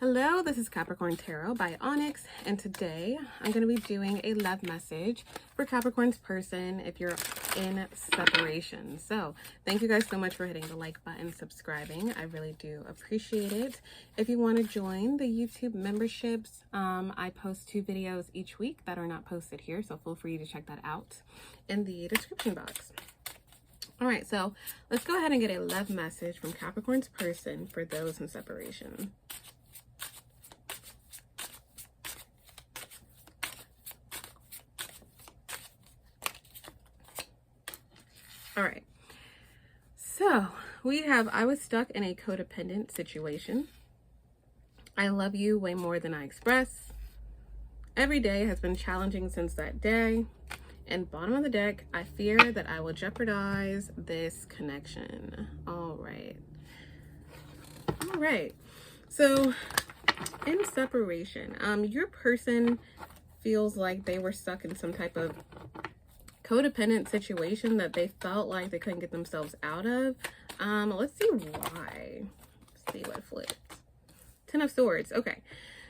Hello, this is Capricorn Tarot by Onyx, and today I'm going to be doing a love message for Capricorn's person if you're in separation. So thank you guys so much for hitting the like button, subscribing. I really do appreciate it. If you want to join the YouTube memberships, I post 2 videos each week that are not posted here, so feel free to check that out in the description box. All right, so let's go ahead and get a love message from Capricorn's person for those in separation. All right, so we have, I was stuck in a codependent situation. I love you way more than I express. Every day has been challenging since that day. And bottom of the deck, I fear that I will jeopardize this connection. All right. So in separation, your person feels like they were stuck in some type of codependent situation that they felt like they couldn't get themselves out of. Let's see why. Let's see what flips. 10 of Swords. Okay.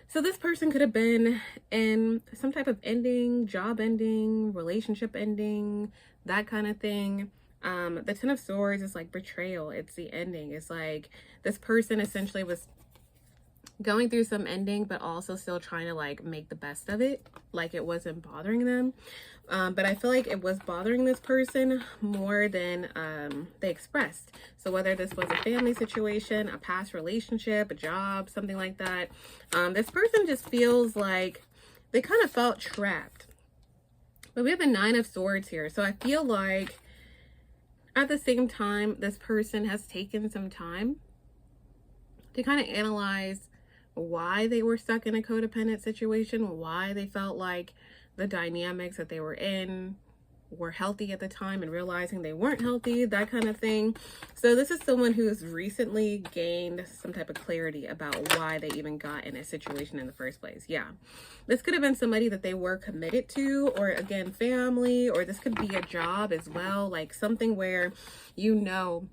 So this person could have been in some type of ending, job ending, relationship ending, that kind of thing. The 10 of Swords is like betrayal. It's the ending. It's like this person essentially was going through some ending, but also still trying to like make the best of it. Like it wasn't bothering them. But I feel like it was bothering this person more than they expressed. So whether this was a family situation, a past relationship, a job, something like that, this person just feels like they kind of felt trapped. But we have a 9 of Swords here. So I feel like at the same time, this person has taken some time to kind of analyze why they were stuck in a codependent situation, why they felt like the dynamics that they were in were healthy at the time and realizing they weren't healthy, that kind of thing. So this is someone who has recently gained some type of clarity about why they even got in a situation in the first place. Yeah, this could have been somebody that they were committed to, or again, family, or this could be a job as well, like something where you know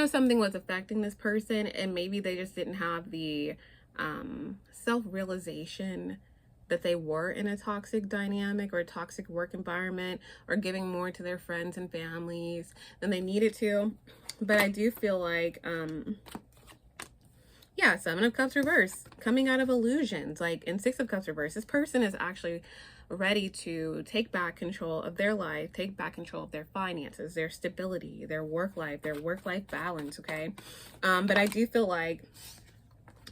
something was affecting this person, and maybe they just didn't have the self-realization that they were in a toxic dynamic or a toxic work environment, or giving more to their friends and families than they needed to. But I do feel like, yeah, 7 of Cups reverse, coming out of illusions, like in 6 of Cups reverse, this person is actually ready to take back control of their life, take back control of their finances, their stability, their work life balance, okay? But I do feel like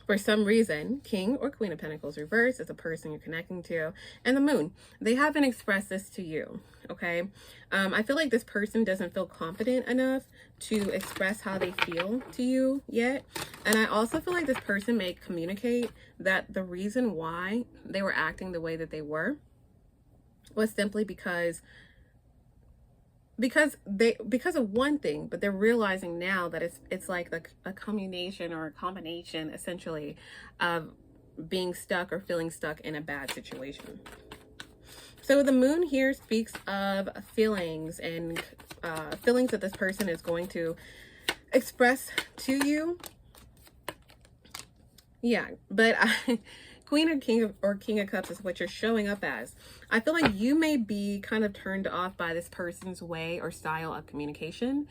for some reason, King or Queen of Pentacles reverse is a person you're connecting to, and the Moon, they haven't expressed this to you, okay? I feel like this person doesn't feel confident enough to express how they feel to you yet. And I also feel like this person may communicate that the reason why they were acting the way that they were was simply because of one thing, but they're realizing now that it's like a combination or a combination essentially of being stuck or feeling stuck in a bad situation. So the Moon here speaks of feelings and feelings that this person is going to express to you. Yeah, but Queen or King of Cups is what you're showing up as. I feel like you may be kind of turned off by this person's way or style of communication,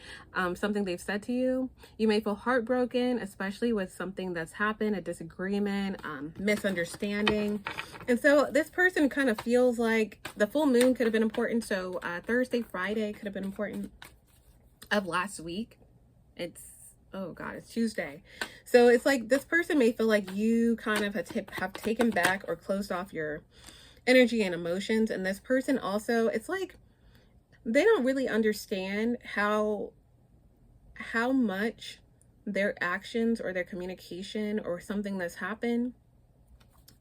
something they've said to you. You may feel heartbroken, especially with something that's happened, a disagreement, misunderstanding. And so this person kind of feels like the full moon could have been important. So Thursday, Friday could have been important of last week. Oh God, it's Tuesday. So it's like this person may feel like you kind of have taken back or closed off your energy and emotions. And this person also, it's like they don't really understand how much their actions or their communication or something that's happened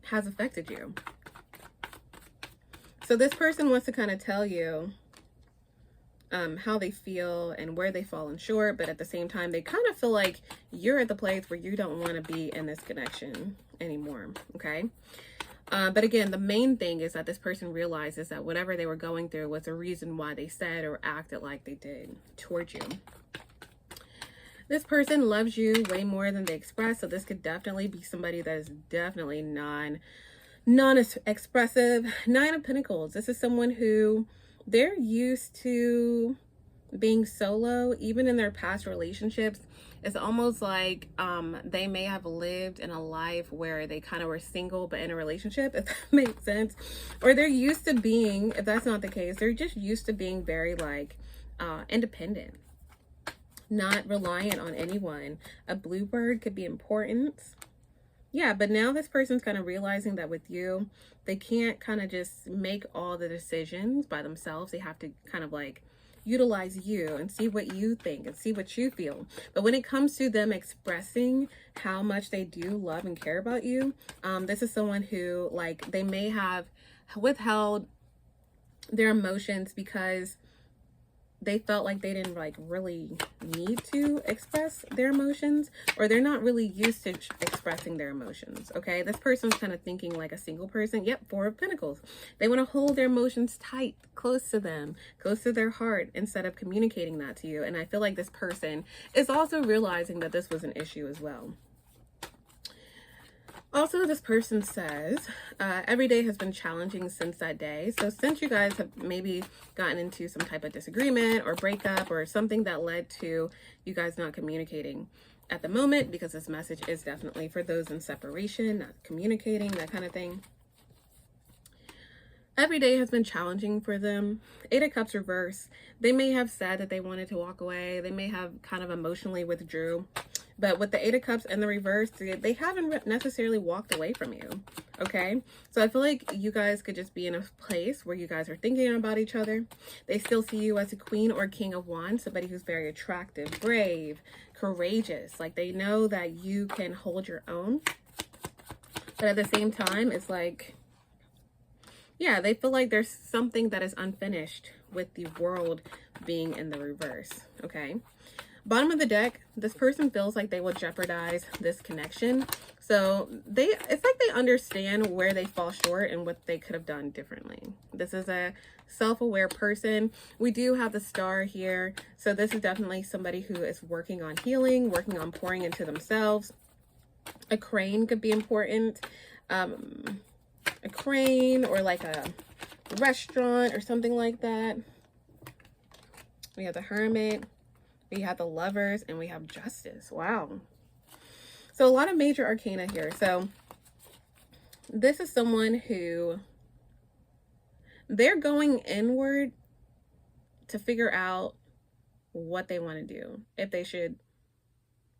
has affected you. So this person wants to kind of tell you how they feel and where they've fallen short, but at the same time they kind of feel like you're at the place where you don't want to be in this connection anymore, okay? But again, the main thing is that this person realizes that whatever they were going through was a reason why they said or acted like they did towards you. This person loves you way more than they express. So this could definitely be somebody that is definitely non-expressive. Nine of Pentacles. This is someone who they're used to being solo, even in their past relationships. It's almost like they may have lived in a life where they kind of were single but in a relationship, if that makes sense. Or they're used to being, if that's not the case, they're just used to being very like independent, not reliant on anyone. A bluebird could be important. Yeah, but now this person's kind of realizing that with you, they can't kind of just make all the decisions by themselves. They have to kind of like utilize you and see what you think and see what you feel. But when it comes to them expressing how much they do love and care about you, this is someone who, like, they may have withheld their emotions because they felt like they didn't like really need to express their emotions, or they're not really used to expressing their emotions. Okay, this person's kind of thinking like a single person. Yep, Four of Pentacles. They want to hold their emotions tight, close to them, close to their heart, instead of communicating that to you. And I feel like this person is also realizing that this was an issue as well. Also, this person says, every day has been challenging since that day. So since you guys have maybe gotten into some type of disagreement or breakup or something that led to you guys not communicating at the moment, because this message is definitely for those in separation, not communicating, that kind of thing. Every day has been challenging for them. Eight of Cups reverse. They may have said that they wanted to walk away. They may have kind of emotionally withdrew. But with the Eight of Cups and the reverse, they haven't necessarily walked away from you, okay? So I feel like you guys could just be in a place where you guys are thinking about each other. They still see you as a Queen or King of Wands, somebody who's very attractive, brave, courageous. Like, they know that you can hold your own. But at the same time, it's like, yeah, they feel like there's something that is unfinished with the World being in the reverse, okay? Bottom of the deck, this person feels like they will jeopardize this connection. So it's like they understand where they fall short and what they could have done differently. This is a self-aware person. We do have the Star here. So this is definitely somebody who is working on healing, working on pouring into themselves. A crane could be important. A crane or like a restaurant or something like that. We have the Hermit. We have the Lovers, and we have Justice. Wow. So a lot of major arcana here. So this is someone who, they're going inward to figure out what they want to do. If they should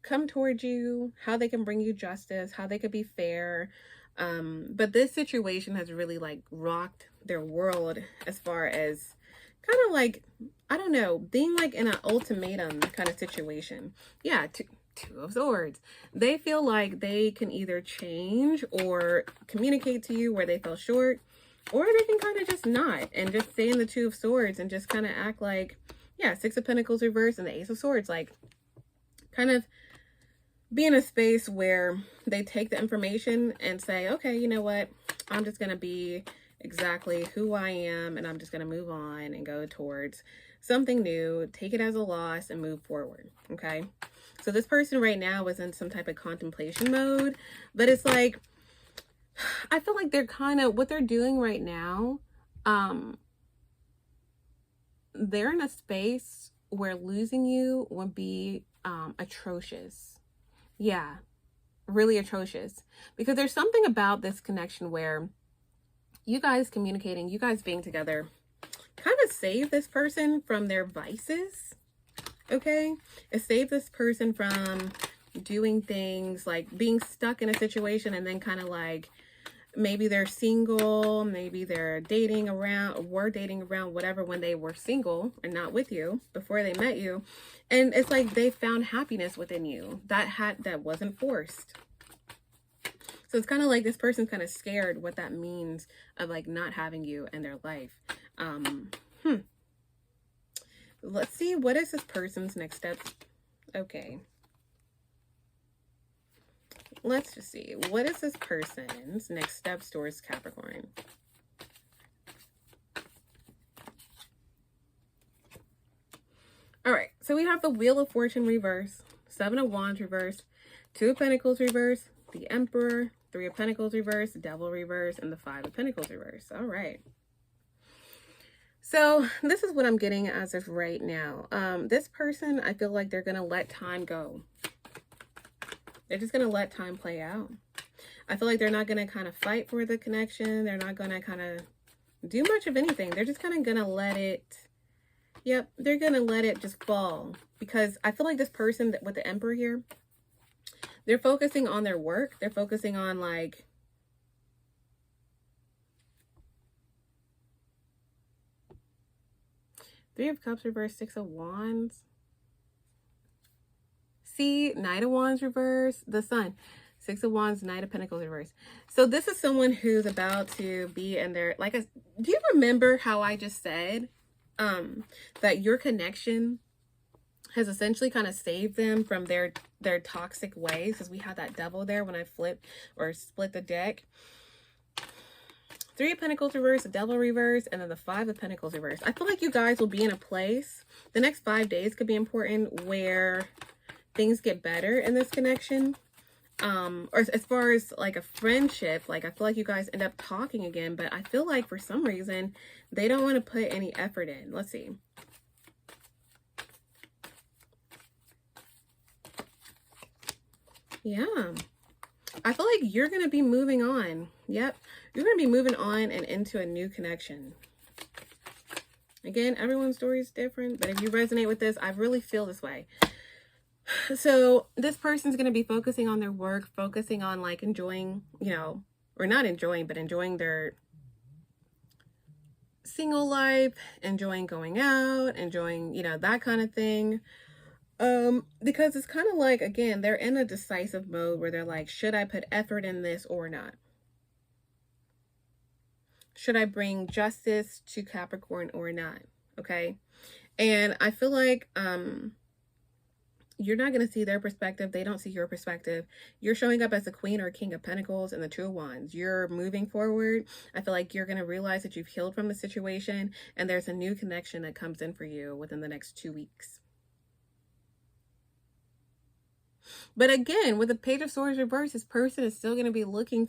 come towards you, how they can bring you justice, how they could be fair. But this situation has really like rocked their world as far as kind of like, I don't know, being like in an ultimatum kind of situation. Yeah, Two of Swords. They feel like they can either change or communicate to you where they fell short, or they can kind of just not and just stay in the Two of Swords and just kind of act like, yeah, Six of Pentacles reverse and the Ace of Swords, like kind of be in a space where they take the information and say, okay, you know what, I'm just going to be exactly who I am, and I'm just going to move on and go towards something new, take it as a loss and move forward. Okay, so this person right now is in some type of contemplation mode, but it's like, I feel like they're kind of, what they're doing right now, they're in a space where losing you would be atrocious. Yeah, really atrocious, because there's something about this connection where you guys communicating, you guys being together, kind of save this person from their vices, okay? It saves this person from doing things like being stuck in a situation and then kind of like, maybe they're single, maybe they're dating around, were dating around, whatever, when they were single and not with you before they met you. And it's like they found happiness within you that wasn't forced. So it's kind of like this person's kind of scared what that means of like not having you in their life. Let's see, what is this person's next steps? Okay. Let's just see. What is this person's next steps towards Capricorn? All right. So we have the Wheel of Fortune reverse. Seven of Wands reverse, Two of Pentacles reverse, the Emperor, Three of Pentacles reverse, Devil reverse, and the Five of Pentacles reverse. All right. So this is what I'm getting as of right now. This person, I feel like they're going to let time go. They're just going to let time play out. I feel like they're not going to kind of fight for the connection. They're not going to kind of do much of anything. They're just kind of going to let it, yep, they're going to let it just fall. Because I feel like this person with the Emperor here, they're focusing on their work. They're focusing on like, Three of Cups reverse, Six of Wands. See, Knight of Wands reverse, the Sun. Six of Wands, Knight of Pentacles reverse. So this is someone who's about to be in their, do you remember how I just said that your connection has essentially kind of saved them from their toxic ways? Because we had that Devil there when I flipped or split the deck. Three of Pentacles reverse, the Devil reverse, and then the Five of Pentacles reverse. I feel like you guys will be in a place, the next 5 days could be important, where things get better in this connection. Or as far as like a friendship, like I feel like you guys end up talking again, but I feel like for some reason they don't want to put any effort in. Let's see. Yeah. I feel like you're going to be moving on. Yep. You're going to be moving on and into a new connection. Again, everyone's story is different, but if you resonate with this, I really feel this way. So this person's going to be focusing on their work, focusing on like enjoying, you know, or not enjoying, but enjoying their single life, enjoying going out, enjoying, you know, that kind of thing. Because it's kind of like, again, they're in a decisive mode where they're like, should I put effort in this or not? Should I bring justice to Capricorn or not? Okay. And I feel like, you're not going to see their perspective. They don't see your perspective. You're showing up as a Queen or King of Pentacles and the Two of Wands. You're moving forward. I feel like you're going to realize that you've healed from the situation and there's a new connection that comes in for you within the next 2 weeks. But again, with the Page of Swords reverse, this person is still going to be looking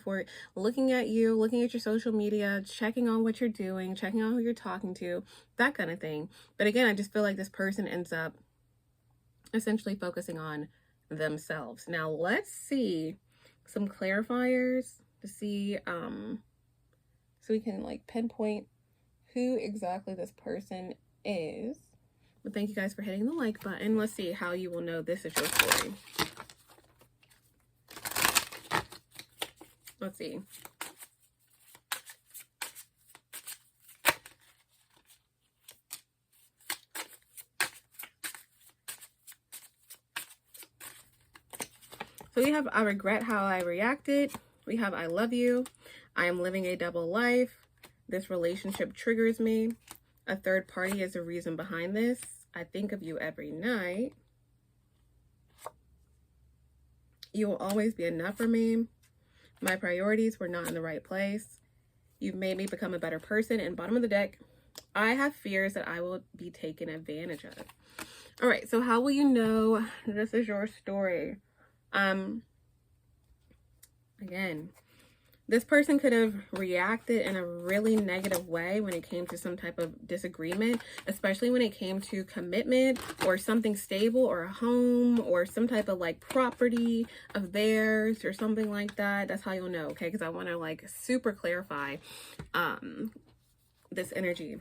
at you, looking at your social media, checking on what you're doing, checking on who you're talking to, that kind of thing. But again, I just feel like this person ends up essentially focusing on themselves. Now let's see some clarifiers to see so we can like pinpoint who exactly this person is. But thank you guys for hitting the like button. Let's see how you will know this is your story. Let's see. So we have I regret how I reacted. We have I love you. I am living a double life. This relationship triggers me. A third party is the reason behind this. I think of you every night. You will always be enough for me. My priorities were not in the right place. You've made me become a better person. And bottom of the deck, I have fears that I will be taken advantage of. All right, so how will you know this is your story? Again, this person could have reacted in a really negative way when it came to some type of disagreement, especially when it came to commitment or something stable or a home or some type of like property of theirs or something like that. That's how you'll know, okay? Because I want to like super clarify this energy.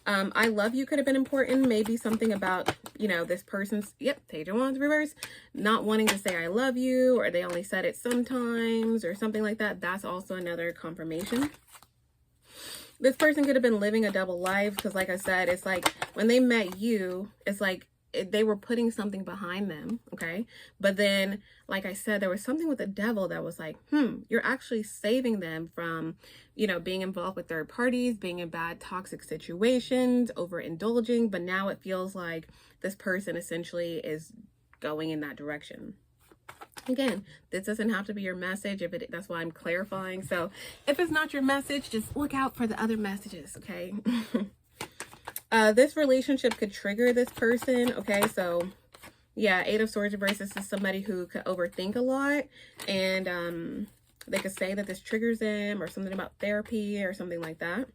I love you could have been important. Maybe something about, you know, this person's, yep, Page of Wands reverse, not wanting to say I love you, or they only said it sometimes or something like that. That's also another confirmation. This person could have been living a double life because like I said, it's like when they met you, it's like they were putting something behind them, okay? But then, like I said, there was something with the Devil that was like, you're actually saving them from, you know, being involved with third parties, being in bad toxic situations, overindulging, but now it feels like this person essentially is going in that direction. Again, this doesn't have to be your message. That's why I'm clarifying. So if it's not your message, just look out for the other messages, okay? This relationship could trigger this person, okay? So, Yeah, Eight of Swords reverse. This is somebody who could overthink a lot, and they could say that this triggers them, or something about therapy or something like that.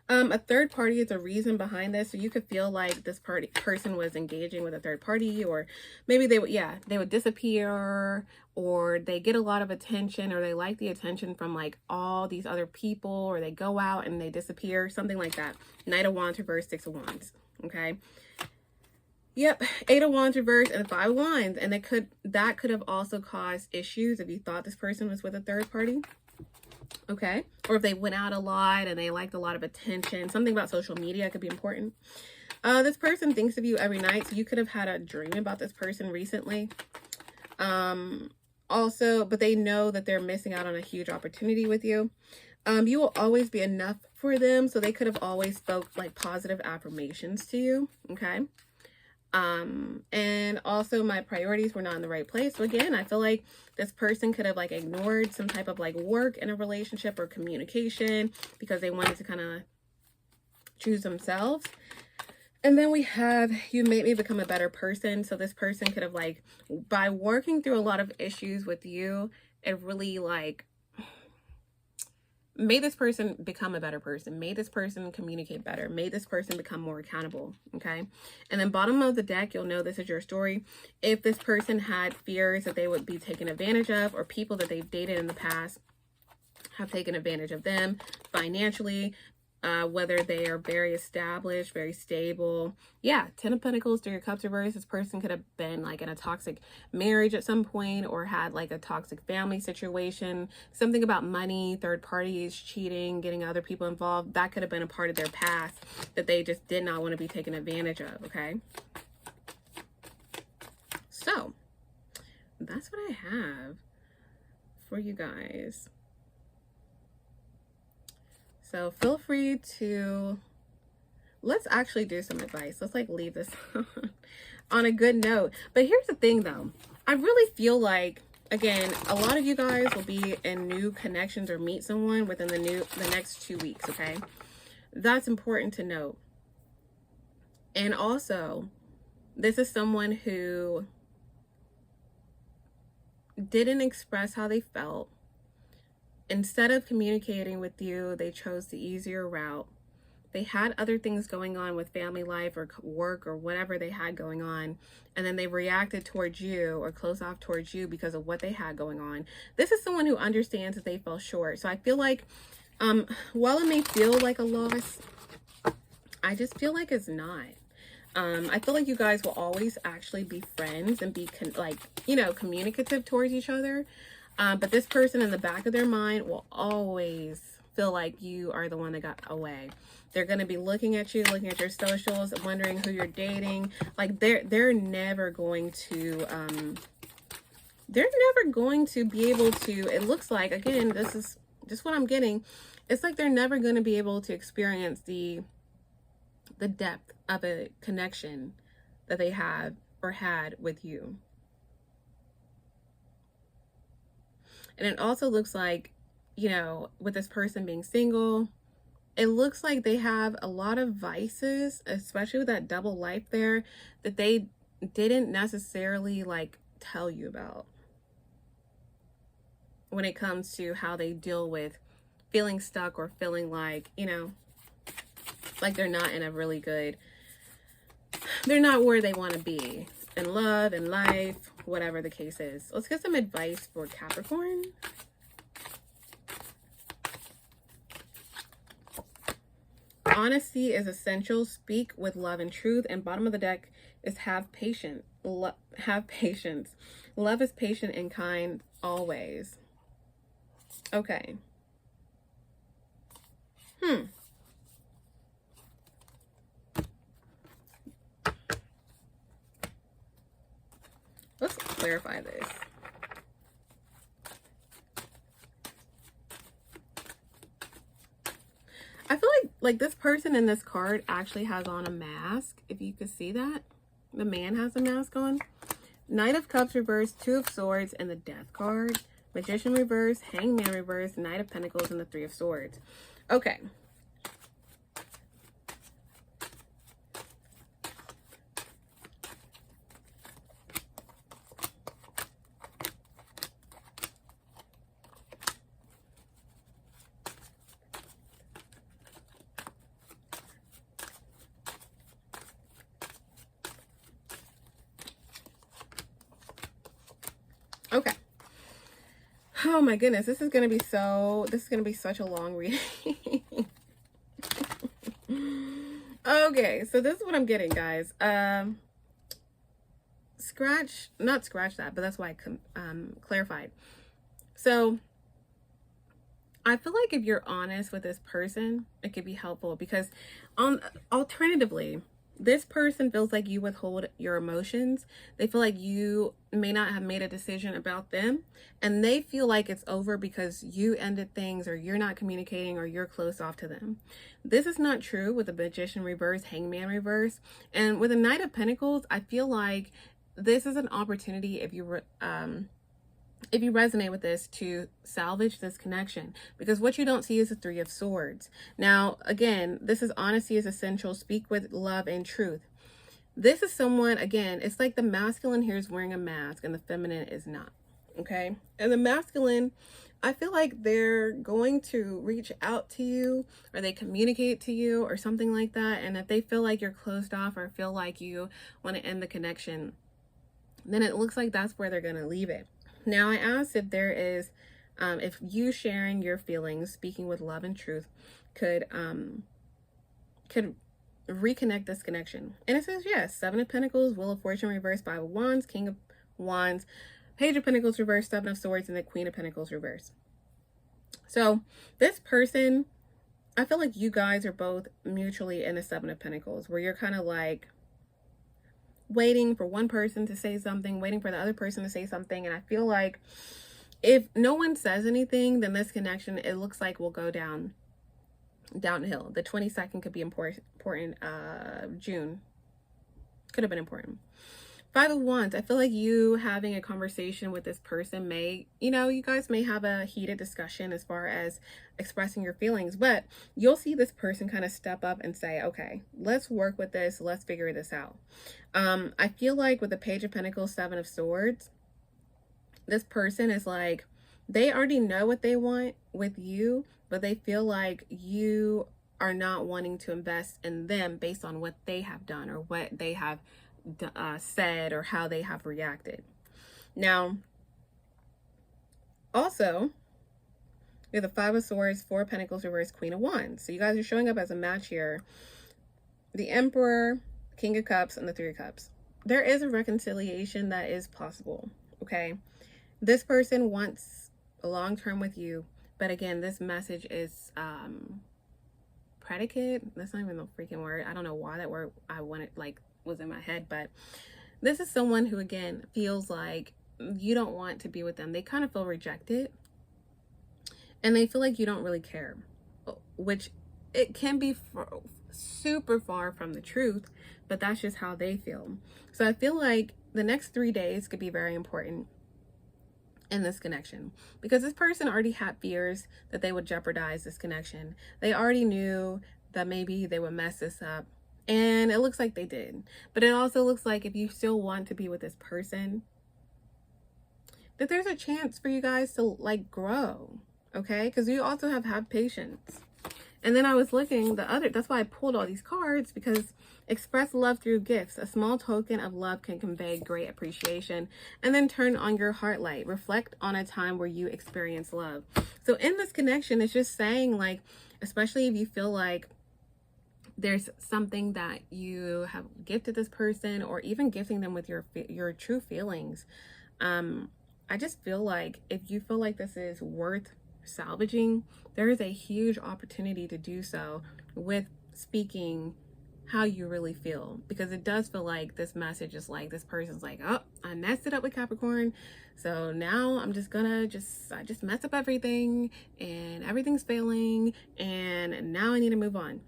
A third party is a reason behind this. So you could feel like this person was engaging with a third party, or maybe they would disappear, or they get a lot of attention, or they like the attention from like all these other people, or they go out and they disappear, something like that. Knight of Wands reverse, Six of Wands. Okay. Yep, Eight of Wands reverse and Five of Wands, and that could have also caused issues if you thought this person was with a third party. Okay, or if they went out a lot and they liked a lot of attention, something about social media could be important. This person thinks of you every night, so you could have had a dream about this person recently. Also, but they know that they're missing out on a huge opportunity with you. You will always be enough for them, so they could have always spoke like positive affirmations to you. Okay. And also my priorities were not in the right place. So again, I feel like this person could have like ignored some type of like work in a relationship or communication because they wanted to kind of choose themselves. And then we have, you made me become a better person. So this person could have like, by working through a lot of issues with you, it really like made this person become a better person, made this person communicate better, made this person become more accountable. Okay. And then bottom of the deck, you'll know this is your story. If this person had fears that they would be taken advantage of, or people that they've dated in the past have taken advantage of them financially, whether they are very established, very stable. Yeah, Ten of Pentacles, Three of Cups reverse. This person could have been like in a toxic marriage at some point, or had like a toxic family situation, something about money, third parties, cheating, getting other people involved. That could have been a part of their past that they just did not want to be taken advantage of. Okay, so that's what I have for you guys. So feel free to, let's actually do some advice. Let's like leave this on a good note. But here's the thing though. I really feel like, again, a lot of you guys will be in new connections or meet someone within the next 2 weeks. Okay. That's important to note. And also, this is someone who didn't express how they felt. Instead of communicating with you, they chose the easier route. They had other things going on with family life or work or whatever they had going on. And then they reacted towards you or closed off towards you because of what they had going on. This is someone who understands that they fell short. So I feel like, while it may feel like a loss, I just feel like it's not. I feel like you guys will always actually be friends and be communicative towards each other. But this person in the back of their mind will always feel like you are the one that got away. They're going to be looking at you, looking at your socials, wondering who you're dating. Like they're never going to, be able to, it looks like, again, this is just what I'm getting. It's like they're never going to be able to experience the depth of a connection that they have or had with you. And it also looks like, with this person being single, it looks like they have a lot of vices, especially with that double life there, that they didn't necessarily like tell you about when it comes to how they deal with feeling stuck or feeling like, like they're not in a really good, they're not where they want to be in love, in life, whatever the case is. Let's get some advice for Capricorn. Honesty is essential. Speak with love and truth. And bottom of the deck is have patience. Have patience. Love is patient and kind always. Okay. Let's clarify this. I feel like this person in this card actually has on a mask. If you could see that. The man has a mask on. Knight of Cups reverse, Two of Swords, and the Death card. Magician reverse, Hangman reverse, Knight of Pentacles, and the Three of Swords. Okay. Oh my goodness, this is gonna be such a long reading. Okay, so this is what I'm getting, guys. Not scratch that, but that's why I clarified. So I feel like if you're honest with this person, it could be helpful, because alternatively, this person feels like you withhold your emotions. They feel like you may not have made a decision about them, and they feel like it's over because you ended things, or you're not communicating, or you're closed off to them. This is not true with the Magician reverse, Hangman reverse, and with the Knight of Pentacles. I feel like this is an opportunity, if you resonate with this, to salvage this connection, because what you don't see is the Three of Swords. Now, again, this is honesty is essential. Speak with love and truth. This is someone, again, it's like the masculine here is wearing a mask and the feminine is not. Okay. And the masculine, I feel like they're going to reach out to you, or they communicate to you, or something like that. And if they feel like you're closed off, or feel like you want to end the connection, then it looks like that's where they're going to leave it. Now, I asked if there is, if you sharing your feelings, speaking with love and truth, could reconnect this connection. And it says yes. 7 of Pentacles, Wheel of Fortune reversed, 5 of Wands, King of Wands, Page of Pentacles reversed, 7 of Swords, and the Queen of Pentacles reversed. So this person, I feel like you guys are both mutually in the 7 of Pentacles, where you're kind of like waiting for one person to say something, waiting for the other person to say something. And I feel like if no one says anything, then this connection, it looks like, will go downhill. The 22nd could be important. June could have been important. 5 of Wands, I feel like you having a conversation with this person may, you guys may have a heated discussion as far as expressing your feelings, but you'll see this person kind of step up and say, okay, let's work with this. Let's figure this out. I feel like with the Page of Pentacles, 7 of Swords, this person is like, they already know what they want with you, but they feel like you are not wanting to invest in them based on what they have done, or what they have said, or how they have reacted. Now, also, we have the 5 of Swords, 4 of Pentacles reversed, Queen of Wands. So you guys are showing up as a match here. The Emperor, King of Cups, and the 3 of Cups. There is a reconciliation that is possible, okay? This person wants a long term with you, but again, this message is predicate. That's not even the freaking word. I don't know why that word was in my head, but this is someone who, again, feels like you don't want to be with them. They kind of feel rejected, and they feel like you don't really care, which it can be super far from the truth, but that's just how they feel. So I feel like the next 3 days could be very important in this connection, because this person already had fears that they would jeopardize this connection. They already knew that maybe they would mess this up, and it looks like they did. But it also looks like if you still want to be with this person, that there's a chance for you guys to grow, okay? Because you also have patience. And then I was looking that's why I pulled all these cards, because express love through gifts. A small token of love can convey great appreciation. And then turn on your heart light. Reflect on a time where you experienced love. So in this connection, it's just saying, especially if you feel like there's something that you have gifted this person, or even gifting them with your true feelings. I just feel like if you feel like this is worth salvaging, there is a huge opportunity to do so with speaking how you really feel, because it does feel like this message is like, this person's like, oh, I messed it up with Capricorn, so now I'm just gonna I just mess up everything, and everything's failing, and now I need to move on.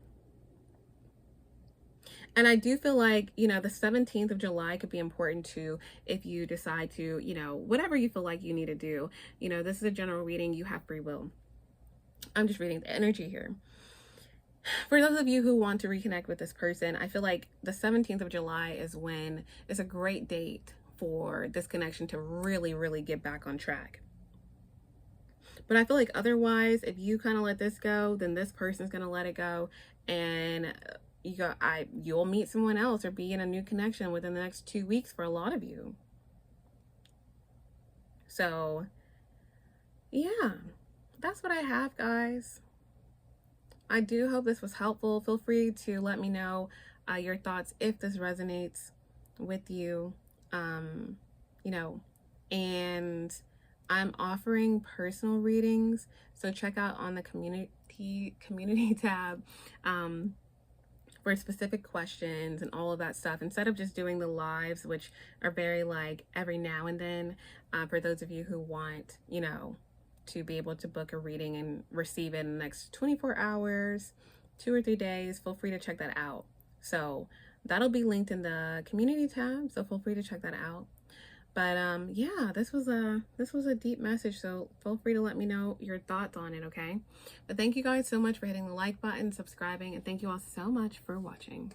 And I do feel like, the 17th of July could be important too, if you decide to, whatever you feel like you need to do. This is a general reading. You have free will. I'm just reading the energy here. For those of you who want to reconnect with this person, I feel like the 17th of July is a great date for this connection to really, really get back on track. But I feel like otherwise, if you kind of let this go, then this person's going to let it go, and you'll meet someone else or be in a new connection within the next 2 weeks for a lot of you. So yeah, that's what I have, guys. I do hope this was helpful. Feel free to let me know your thoughts if this resonates with you. You know, and I'm offering personal readings, so check out on the community tab for specific questions and all of that stuff, instead of just doing the lives, which are very like every now and then. For those of you who want, you know, to be able to book a reading and receive it in the next 24 hours, 2 or 3 days, feel free to check that out. So that'll be linked in the community tab, so feel free to check that out. But yeah, this was a deep message, so feel free to let me know your thoughts on it, okay? But thank you guys so much for hitting the like button, subscribing, and thank you all so much for watching.